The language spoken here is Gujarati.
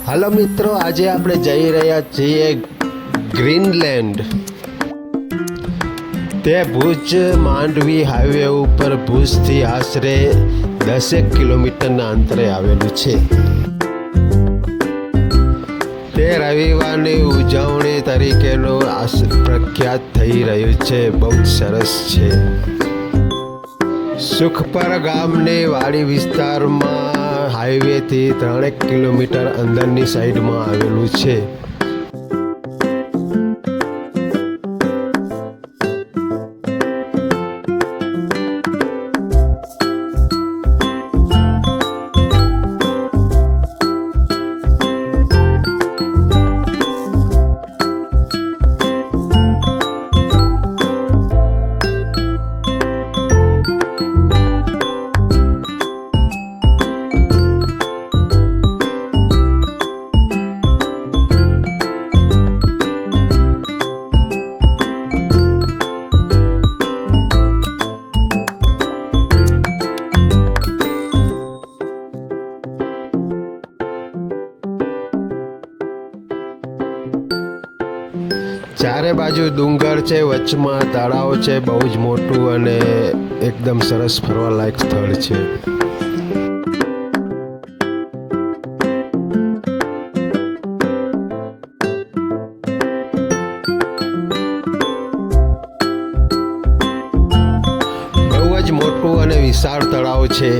હાલો મિત્રો, આજે આપણે જઈ રહ્યા છીએ ગ્રીનલેન્ડ. તે ભુજ માંડવી હાઈવે ઉપર ભુજથી આશરે 10 કિલોમીટરના અંતરે આવેલું છે. તે રવિવારની ઉજવણી તરીકેનું પ્રખ્યાત થઈ રહ્યું છે. બહુ જ સરસ છે. સુખપર ગામની વાડી વિસ્તારમાં હાઈવેથી 3 કિલોમીટર અંદરની સાઈડમાં આવેલું છે. ચારે બાજુ ડુંગર છે, વચમાં તળાવ છે, બહુ જ મોટું અને એકદમ સરસ ફરવા લાયક સ્થળ છે. બહુ જ મોટું અને વિશાળ તળાવ છે.